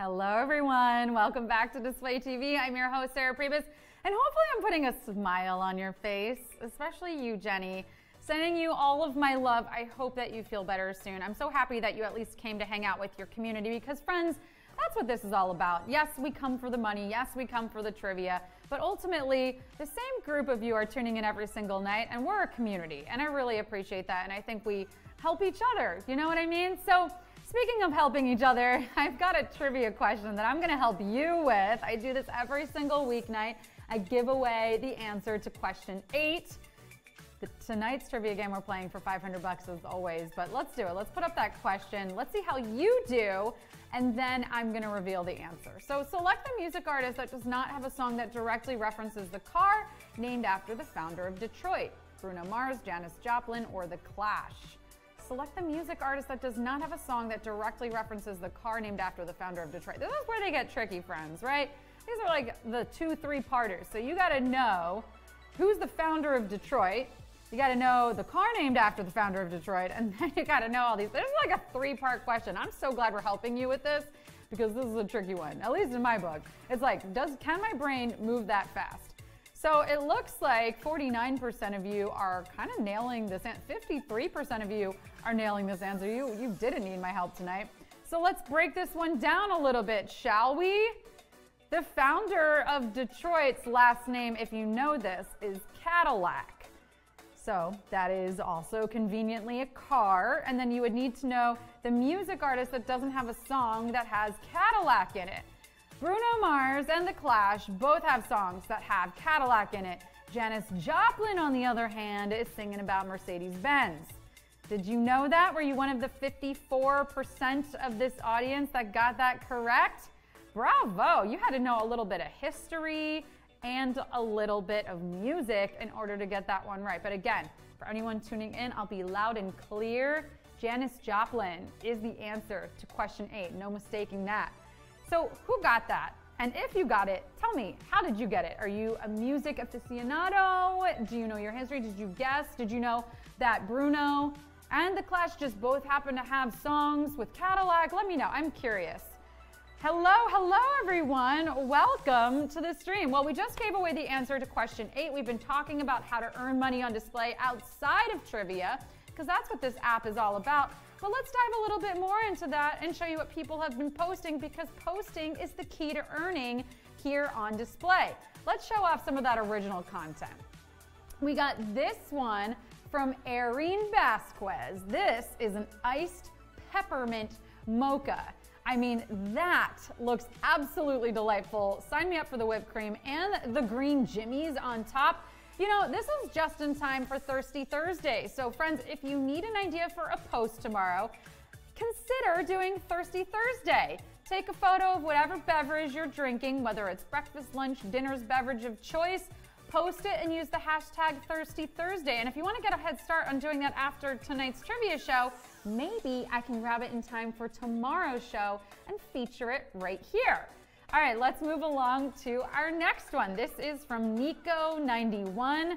Hello everyone, welcome back to Display TV. I'm your host, Sarah Pribis, and hopefully I'm putting a smile on your face, especially you, Jenny. Sending you all of my love. I hope that you feel better soon. I'm so happy that you at least came to hang out with your community because, friends, that's what this is all about. Yes, we come for the money. Yes, we come for the trivia. But ultimately, the same group of you are tuning in every single night, and we're a community. And I really appreciate that. And I think we help each other. You know what I mean? So speaking of helping each other, I've got a trivia question that I'm going to help you with. I do this every single weeknight. I give away the answer to question 8. Tonight's trivia game we're playing for 500 bucks as always, but let's do it. Let's put up that question. Let's see how you do, and then I'm going to reveal the answer. So select the music artist that does not have a song that directly references the car named after the founder of Detroit. Bruno Mars, Janis Joplin, or The Clash. Select the music artist that does not have a song that directly references the car named after the founder of Detroit. This is where they get tricky, friends, right? These are like the 2-3-parters. So you got to know who's the founder of Detroit. You got to know the car named after the founder of Detroit, and then you got to know all these. This is like a 3-part question. I'm so glad we're helping you with this because this is a tricky one, at least in my book. It's like, can my brain move that fast? So it looks like 49% of you are kind of nailing this. 53% of you are nailing this answer. You didn't need my help tonight. So let's break this one down a little bit, shall we? The founder of Detroit's last name, if you know this, is Cadillac. So that is also conveniently a car. And then you would need to know the music artist that doesn't have a song that has Cadillac in it. Bruno Mars and The Clash both have songs that have Cadillac in it. Janis Joplin, on the other hand, is singing about Mercedes-Benz. Did you know that? Were you one of the 54% of this audience that got that correct? Bravo! You had to know a little bit of history and a little bit of music in order to get that one right. But again, for anyone tuning in, I'll be loud and clear. Janis Joplin is the answer to question 8. No mistaking that. So who got that? And if you got it, tell me, how did you get it? Are you a music aficionado? Do you know your history? Did you guess? Did you know that Bruno and The Clash just both happen to have songs with Cadillac? Let me know. I'm curious. Hello everyone. Welcome to the stream. Well, we just gave away the answer to question 8. We've been talking about how to earn money on display outside of trivia, because that's what this app is all about. But let's dive a little bit more into that and show you what people have been posting, because posting is the key to earning here on display. Let's show off some of that original content. We got this one from Erin Vasquez. This is an iced peppermint mocha. I mean, that looks absolutely delightful. Sign me up for the whipped cream and the green jimmies on top. You know, this is just in time for Thirsty Thursday. So friends, if you need an idea for a post tomorrow, consider doing Thirsty Thursday. Take a photo of whatever beverage you're drinking, whether it's breakfast, lunch, dinner's beverage of choice, post it and use the hashtag Thirsty Thursday. And if you want to get a head start on doing that after tonight's trivia show, maybe I can grab it in time for tomorrow's show and feature it right here. All right, let's move along to our next one. This is from Nico91.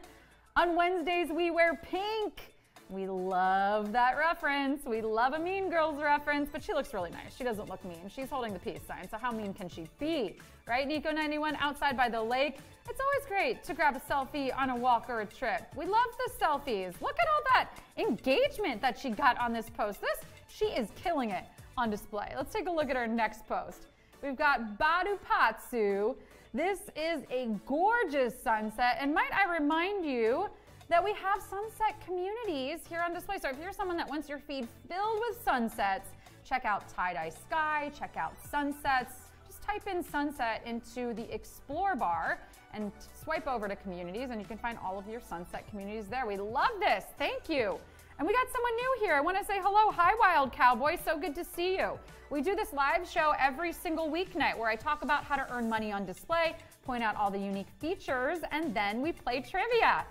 On Wednesdays, we wear pink. We love that reference. We love a Mean Girls reference, but she looks really nice. She doesn't look mean. She's holding the peace sign, so how mean can she be? Right, Nico91, outside by the lake. It's always great to grab a selfie on a walk or a trip. We love the selfies. Look at all that engagement that she got on this post. She is killing it on display. Let's take a look at our next post. We've got Badupatsu. This is a gorgeous sunset, and might I remind you that we have sunset communities here on display. So if you're someone that wants your feed filled with sunsets, check out Tie-Dye Sky, check out sunsets. Just type in sunset into the Explore bar and swipe over to communities, and you can find all of your sunset communities there. We love this. Thank you. And we got someone new here. I want to say hello. Hi, Wild Cowboy. So good to see you. We do this live show every single weeknight where I talk about how to earn money on display, point out all the unique features, and then we play trivia,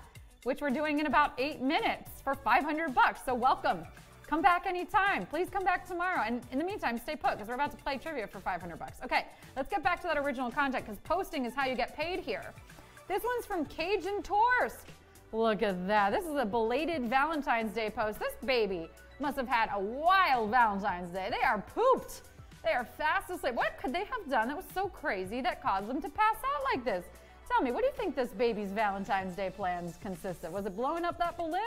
which we're doing in about 8 minutes for 500 bucks. So welcome. Come back anytime. Please come back tomorrow. And in the meantime, stay put because we're about to play trivia for 500 bucks. Okay, let's get back to that original content because posting is how you get paid here. This one's from Cajun Torsk. Look at that. This is a belated Valentine's Day post. This baby must have had a wild Valentine's Day. They are pooped. They are fast asleep. What could they have done that was so crazy that caused them to pass out like this? Tell me, what do you think this baby's Valentine's Day plans consist of? Was it blowing up that balloon?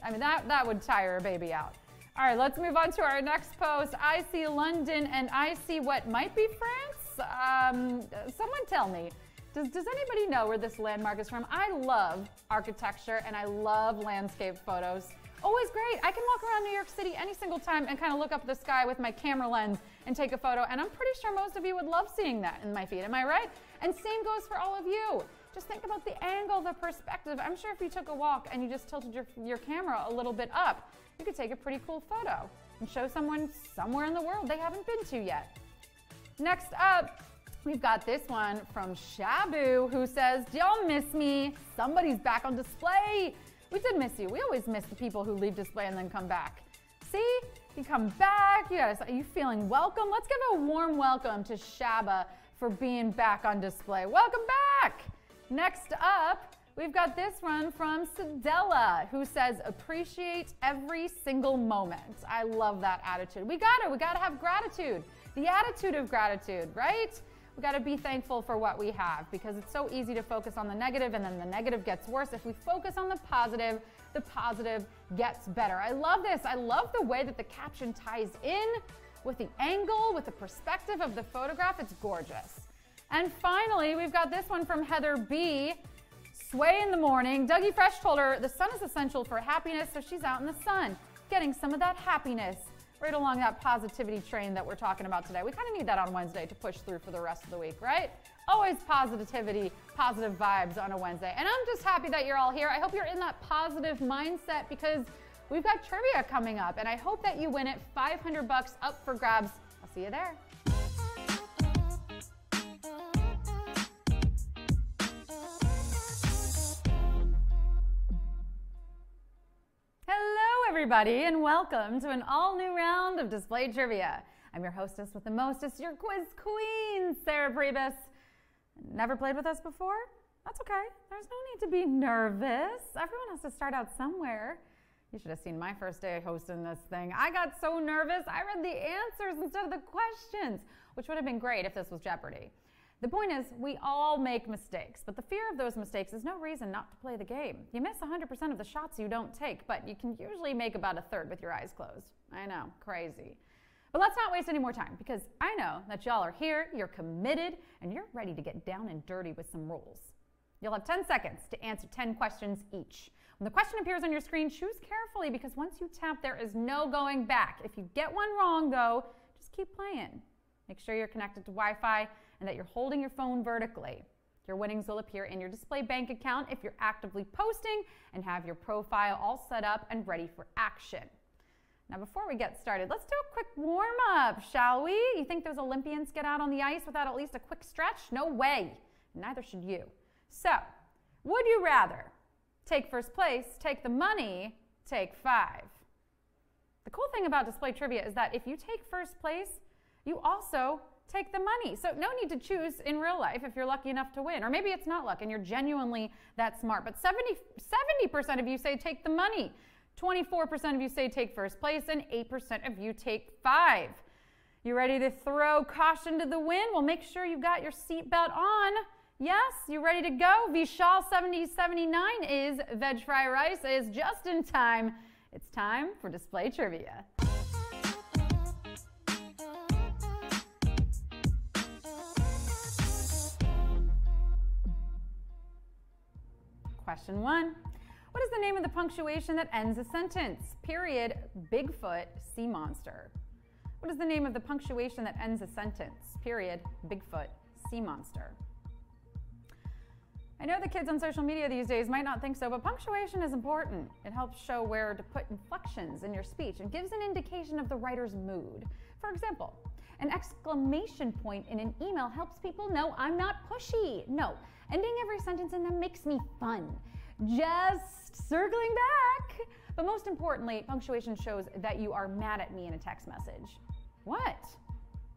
I mean, that would tire a baby out. All right, let's move on to our next post. I see London and I see what might be France. Someone tell me. Does anybody know where this landmark is from? I love architecture and I love landscape photos. Always great. I can walk around New York City any single time and kind of look up at the sky with my camera lens and take a photo, and I'm pretty sure most of you would love seeing that in my feed. Am I right? And same goes for all of you. Just think about the angle, the perspective. I'm sure if you took a walk and you just tilted your camera a little bit up, you could take a pretty cool photo and show someone somewhere in the world they haven't been to yet. Next up, we've got this one from Shabu, who says, "Do y'all miss me? Somebody's back on display." We did miss you. We always miss the people who leave display and then come back. See, you come back. Are you feeling welcome? Let's give a warm welcome to Shaba for being back on display. Welcome back. Next up, we've got this one from Sedella, who says, "Appreciate every single moment." I love that attitude. We gotta have gratitude. The attitude of gratitude, right? We got to be thankful for what we have, because it's so easy to focus on the negative and then the negative gets worse. If we focus on the positive gets better. I love this. I love the way that the caption ties in with the angle, with the perspective of the photograph. It's gorgeous. And finally, we've got this one from Heather B. "Sway in the morning. Dougie Fresh told her the sun is essential for happiness, so she's out in the sun, getting some of that happiness." Right along that positivity train that we're talking about today. We kind of need that on Wednesday to push through for the rest of the week, right? Always positivity, positive vibes on a Wednesday. And I'm just happy that you're all here. I hope you're in that positive mindset, because we've got trivia coming up, and I hope that you win it. $500 up for grabs. I'll see you there. Everybody, and welcome to an all-new round of Display Trivia. I'm your hostess with the mostest, your quiz queen, Sarah Pribis. Never played with us before? That's okay. There's no need to be nervous. Everyone has to start out somewhere. You should have seen my first day hosting this thing. I got so nervous, I read the answers instead of the questions, which would have been great if this was Jeopardy! The point is, we all make mistakes, but the fear of those mistakes is no reason not to play the game. You miss 100% of the shots you don't take, but you can usually make about a third with your eyes closed. I know, crazy. But let's not waste any more time, because I know that y'all are here, you're committed, and you're ready to get down and dirty with some rules. You'll have 10 seconds to answer 10 questions each. When the question appears on your screen, choose carefully, because once you tap, there is no going back. If you get one wrong, though, just keep playing. Make sure you're connected to Wi-Fi and that you're holding your phone vertically. Your winnings will appear in your display bank account if you're actively posting and have your profile all set up and ready for action. Now, before we get started, let's do a quick warm-up, shall we? You think those Olympians get out on the ice without at least a quick stretch? No way. Neither should you. So, would you rather take first place, take the money, take 5? The cool thing about display trivia is that if you take first place, you also take the money. So no need to choose in real life if you're lucky enough to win. Or maybe it's not luck and you're genuinely that smart. But 70% of you say take the money. 24% of you say take first place, and 8% of you take 5. You ready to throw caution to the wind? Well, make sure you've got your seatbelt on. Yes, you ready to go? Vishal 7079 is veg fry rice is just in time. It's time for display trivia. Question 1. What is the name of the punctuation that ends a sentence? Period, Bigfoot, sea monster. What is the name of the punctuation that ends a sentence? Period, Bigfoot, sea monster. I know the kids on social media these days might not think so, but punctuation is important. It helps show where to put inflections in your speech and gives an indication of the writer's mood. For example, an exclamation point in an email helps people know I'm not pushy. No, ending every sentence in them makes me fun. Just circling back. But most importantly, punctuation shows that you are mad at me in a text message. What?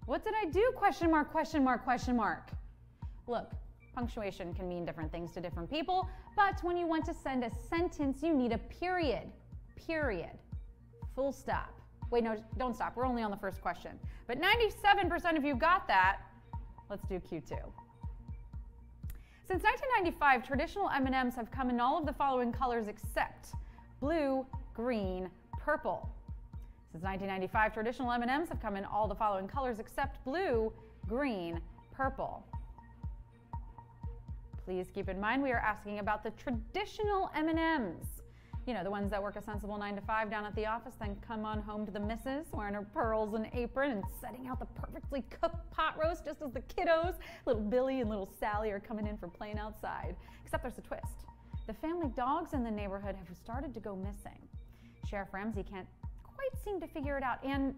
What did I do? Question mark, question mark, question mark. Look, punctuation can mean different things to different people, but when you want to send a sentence, you need a period. Period. Full stop. Wait, no, don't stop. We're only on the first question. But 97% of you got that. Let's do Q2. Since 1995, traditional M&Ms have come in all of the following colors except blue, green, purple. Since 1995, traditional M&Ms have come in all the following colors except blue, green, purple. Please keep in mind we are asking about the traditional M&Ms. You know, the ones that work a sensible 9 to 5 down at the office, then come on home to the missus wearing her pearls and apron and setting out the perfectly cooked pot roast just as the kiddos, little Billy and little Sally, are coming in for playing outside. Except there's a twist. The family dogs in the neighborhood have started to go missing. Sheriff Ramsey can't quite seem to figure it out. And,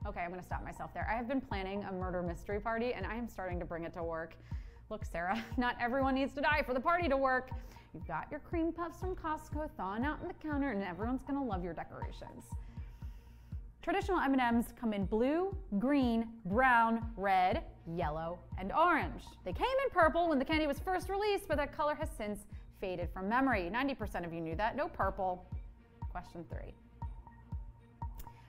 okay, I'm going to stop myself there. I have been planning a murder mystery party, and I am starting to bring it to work. Look, Sarah, not everyone needs to die for the party to work. You've got your cream puffs from Costco thawing out on the counter, and everyone's going to love your decorations. Traditional M&Ms come in blue, green, brown, red, yellow, and orange. They came in purple when the candy was first released, but that color has since faded from memory. 90% of you knew that. No purple. Question 3.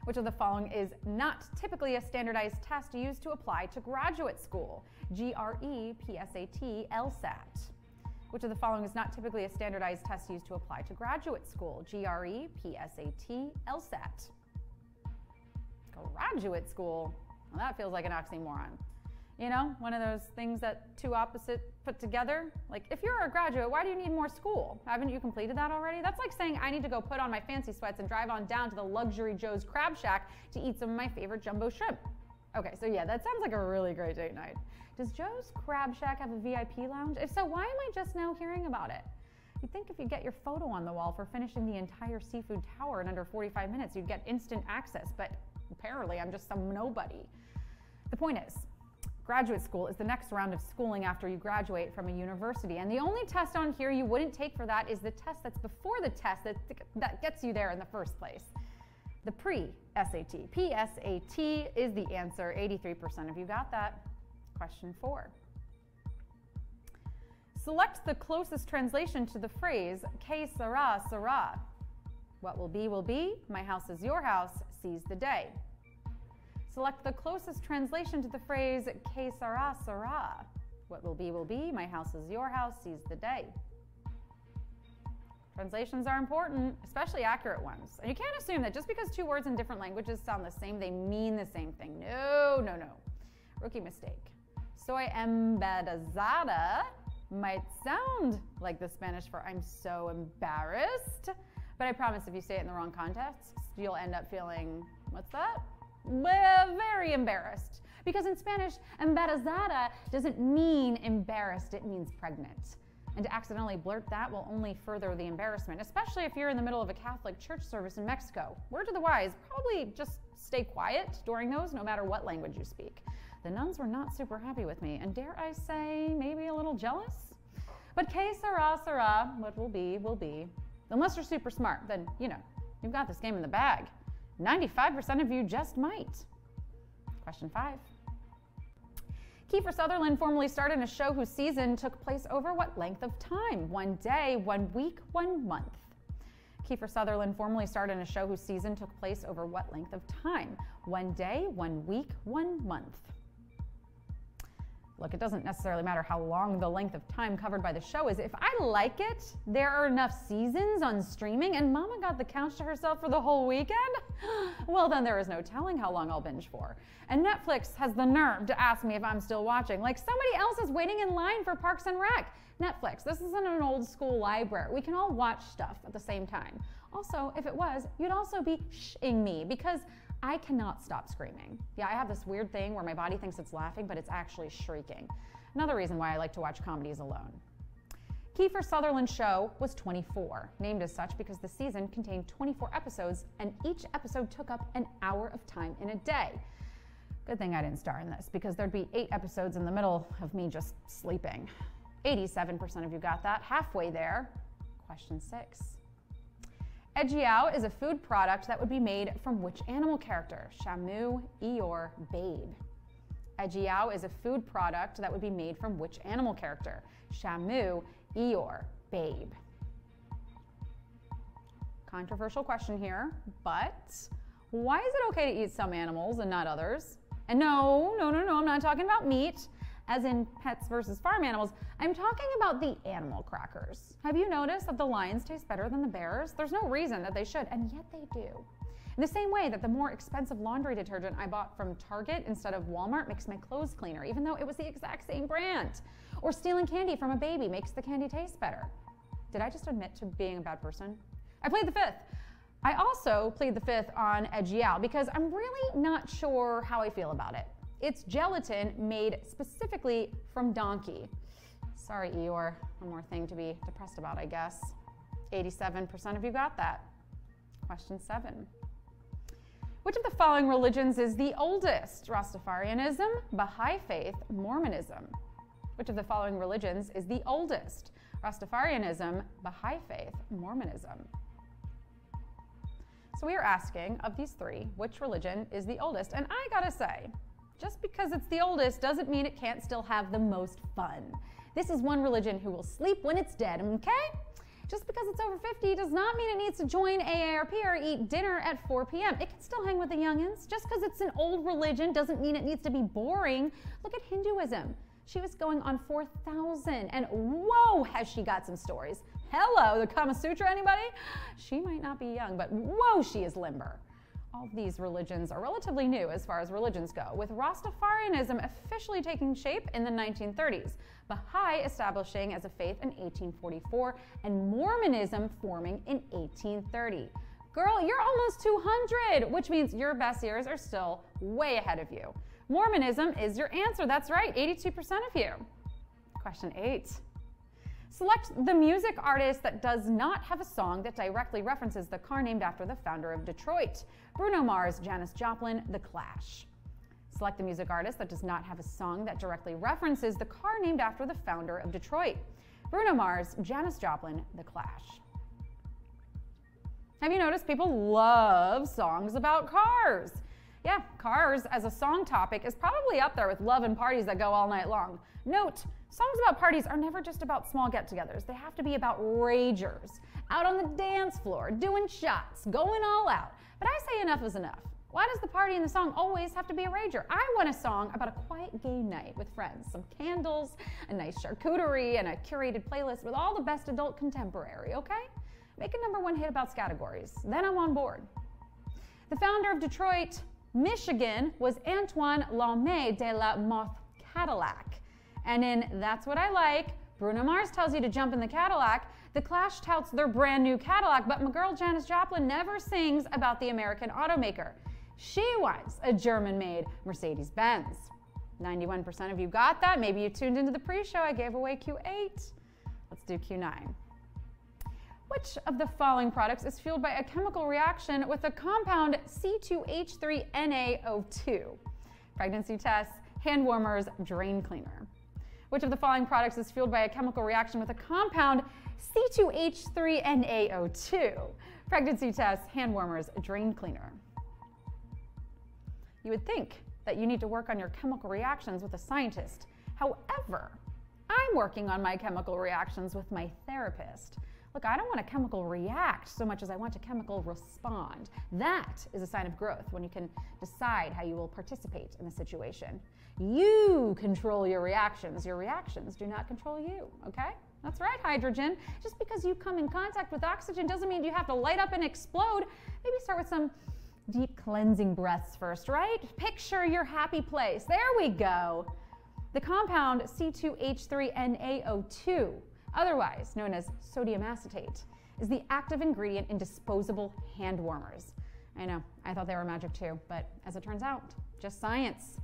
Which of the following is not typically a standardized test used to apply to graduate school? GRE, PSAT, LSAT. Which of the following is not typically a standardized test used to apply to graduate school? GRE, PSAT, LSAT. Graduate school? Well, that feels like an oxymoron. You know, one of those things that two opposites put together. Like, if you're a graduate, why do you need more school? Haven't you completed that already? That's like saying I need to go put on my fancy sweats and drive on down to the Luxury Joe's Crab Shack to eat some of my favorite jumbo shrimp. Okay, so yeah, that sounds like a really great date night. Does Joe's Crab Shack have a VIP lounge? If so, why am I just now hearing about it? You'd think if you get your photo on the wall for finishing the entire seafood tower in under 45 minutes, you'd get instant access, but apparently I'm just some nobody. The point is, graduate school is the next round of schooling after you graduate from a university, and the only test on here you wouldn't take for that is the test that's before the test that gets you there in the first place. The pre-SAT. PSAT is the answer. 83% of you got that. Question 4. Select the closest translation to the phrase, que sera, sera. What will be, my house is your house, seize the day. Select the closest translation to the phrase, que sera, sera. What will be, my house is your house, seize the day. Translations are important, especially accurate ones. And you can't assume that just because two words in different languages sound the same, they mean the same thing. No, no, no. Rookie mistake. Soy embarazada might sound like the Spanish for I'm so embarrassed, but I promise if you say it in the wrong context, you'll end up feeling, what's that? Well, very embarrassed. Because in Spanish, embarazada doesn't mean embarrassed, it means pregnant. And to accidentally blurt that will only further the embarrassment, especially if you're in the middle of a Catholic church service in Mexico. Word to the wise, probably just stay quiet during those, no matter what language you speak. The nuns were not super happy with me, and dare I say, maybe a little jealous? But que sera, sera, what will be. Unless you're super smart, then, you know, you've got this game in the bag. 95% of you just might. Question 5. Kiefer Sutherland formerly starred in a show whose season took place over what length of time? 1 day, 1 week, 1 month. Kiefer Sutherland formerly starred in a show whose season took place over what length of time? 1 day, 1 week, 1 month. Look, it doesn't necessarily matter how long the length of time covered by the show is. If I like it, there are enough seasons on streaming, and Mama got the couch to herself for the whole weekend, well, then there is no telling how long I'll binge for. And Netflix has the nerve to ask me if I'm still watching, like somebody else is waiting in line for Parks and Rec. Netflix, this isn't an old school library. We can all watch stuff at the same time. Also, if it was, you'd also be shh-ing me, because I cannot stop screaming. Yeah, I have this weird thing where my body thinks it's laughing, but it's actually shrieking. Another reason why I like to watch comedies alone. Kiefer Sutherland's show was 24, named as such because the season contained 24 episodes, and each episode took up an hour of time in a day. Good thing I didn't star in this, because there'd be 8 episodes in the middle of me just sleeping. 87% of you got that, halfway there. Question 6. Ejiao is a food product that would be made from which animal character? Shamu, Eeyore, Babe. Ejiao is a food product that would be made from which animal character? Shamu, Eeyore, Babe. Controversial question here, but Why is it okay to eat some animals and not others? And no, I'm not talking about meat, as in pets versus farm animals. I'm talking about the animal crackers. Have you noticed that the lions taste better than the bears? There's no reason that they should, and yet they do. In the same way that the more expensive laundry detergent I bought from Target instead of Walmart makes my clothes cleaner, even though it was the exact same brand. Or stealing candy from a baby makes the candy taste better. Did I just admit to being a bad person? I plead the fifth. I also plead the fifth on Edgy Al because I'm really not sure how I feel about it. It's gelatin made specifically from donkey. Sorry, Eeyore. One more thing to be depressed about, I guess. 87% of you got that. Question 7. Which of the following religions is the oldest? Rastafarianism, Baha'i faith, Mormonism. Which of the following religions is the oldest? Rastafarianism, Baha'i faith, Mormonism. So we are asking, of these three, which religion is the oldest? And I gotta say, just because it's the oldest doesn't mean it can't still have the most fun. This is one religion who will sleep when it's dead, okay? Just because it's over 50 does not mean it needs to join AARP or eat dinner at 4 p.m. It can still hang with the youngins. Just because it's an old religion doesn't mean it needs to be boring. Look at Hinduism. She was going on 4,000, and whoa, has she got some stories. Hello, the Kama Sutra, anybody? She might not be young, but whoa, she is limber. All of these religions are relatively new as far as religions go, with Rastafarianism officially taking shape in the 1930s, Baha'i establishing as a faith in 1844, and Mormonism forming in 1830. Girl, you're almost 200, which means your best years are still way ahead of you. Mormonism is your answer. That's right, 82% of you. Question 8. Select the music artist that does not have a song that directly references the car named after the founder of Detroit. Bruno Mars, Janis Joplin, The Clash. Select the music artist that does not have a song that directly references the car named after the founder of Detroit. Bruno Mars, Janis Joplin, The Clash. Have you noticed people love songs about cars? Yeah, cars as a song topic is probably up there with love and parties that go all night long. Note, songs about parties are never just about small get-togethers. They have to be about ragers, out on the dance floor, doing shots, going all out. But I say enough is enough. Why does the party and the song always have to be a rager? I want a song about a quiet gay night with friends, some candles, a nice charcuterie, and a curated playlist with all the best adult contemporary, okay? Make a #1 hit about categories. Then I'm on board. The founder of Detroit, Michigan, was Antoine Lame de la Mothe Cadillac. And in That's What I Like, Bruno Mars tells you to jump in the Cadillac. The Clash touts their brand new Cadillac, but my girl Janis Joplin never sings about the American automaker. She wants a German-made Mercedes-Benz. 91% of you got that. Maybe you tuned into the pre-show. I gave away Q8. Let's do Q9. Which of the following products is fueled by a chemical reaction with the compound C2H3NaO2? Pregnancy tests, hand warmers, drain cleaner. Which of the following products is fueled by a chemical reaction with a compound C2H3NaO2? Pregnancy tests, hand warmers, drain cleaner. You would think that you need to work on your chemical reactions with a scientist. However, I'm working on my chemical reactions with my therapist. Look, I don't want a chemical react so much as I want a chemical respond. That is a sign of growth when you can decide how you will participate in the situation. You control your reactions. Your reactions do not control you, okay? That's right, hydrogen. Just because you come in contact with oxygen doesn't mean you have to light up and explode. Maybe start with some deep cleansing breaths first, right? Picture your happy place. There we go. The compound C2H3NaO2, otherwise known as sodium acetate, is the active ingredient in disposable hand warmers. I know, I thought they were magic too, but as it turns out, just science.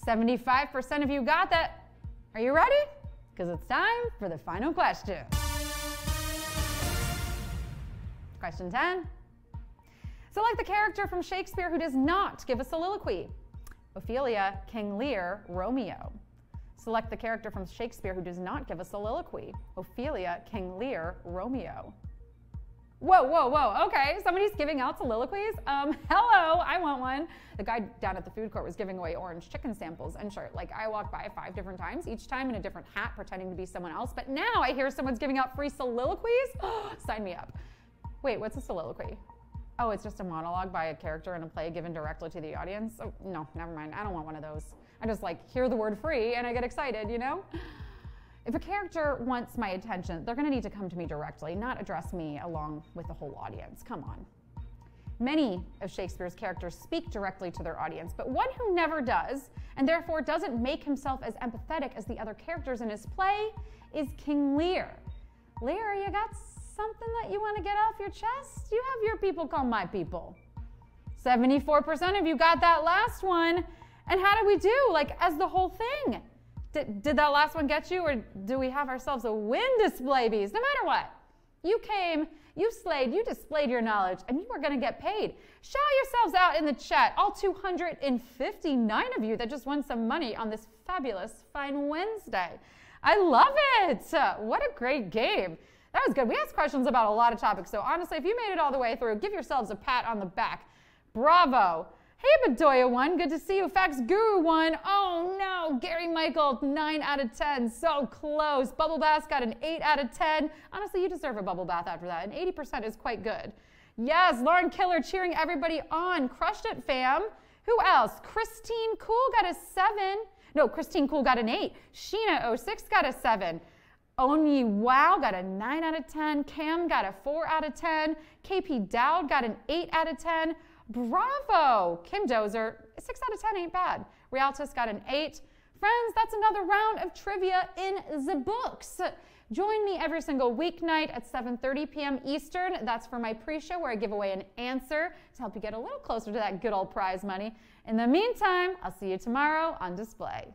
75% of you got that. Are you ready? Because it's time for the final question. Question 10. Select the character from Shakespeare who does not give a soliloquy. Ophelia, King Lear, Romeo. Select the character from Shakespeare who does not give a soliloquy. Ophelia, King Lear, Romeo. Whoa, whoa, whoa, okay, somebody's giving out soliloquies? Hello, I want one. The guy down at the food court was giving away orange chicken samples, and sure, like I walked by 5 different times, each time in a different hat pretending to be someone else, but now I hear someone's giving out free soliloquies? Sign me up. Wait, what's a soliloquy? Oh, it's just a monologue by a character in a play given directly to the audience? Oh, no, never mind. I don't want one of those. I just like hear the word free and I get excited, you know? If a character wants my attention, they're going to need to come to me directly, not address me along with the whole audience. Come on. Many of Shakespeare's characters speak directly to their audience, but one who never does, and therefore doesn't make himself as empathetic as the other characters in his play, is King Lear. Lear, you got something that you want to get off your chest? You have your people call my people. 74% of you got that last one. And how did we do, like, as the whole thing? Did that last one get you, or do we have ourselves a win display, bees? No matter what, you came, you slayed, you displayed your knowledge, and you are going to get paid. Shout yourselves out in the chat, all 259 of you that just won some money on this fabulous Fine Wednesday. I love it. What a great game. That was good. We asked questions about a lot of topics, so honestly, if you made it all the way through, give yourselves a pat on the back. Bravo. Hey, Bedoya won. Good to see you. Facts Guru won. Oh, no. Gary Michael, 9 out of 10. So close. Bubble Bath got an 8 out of 10. Honestly, you deserve a bubble bath after that. And 80% is quite good. Yes, Lauren Killer cheering everybody on. Crushed it, fam. Who else? Christine Cool got a 7. No, Christine Cool got an 8. Sheena06 got a 7. Onyi Wow got a 9 out of 10. Cam got a 4 out of 10. KP Dowd got an 8 out of 10. Bravo! Kim Dozer, 6 out of 10 ain't bad. Rialtus got an 8. Friends, that's another round of trivia in the books. Join me every single weeknight at 7:30 p.m. Eastern. That's for my pre-show where I give away an answer to help you get a little closer to that good old prize money. In the meantime, I'll see you tomorrow on display.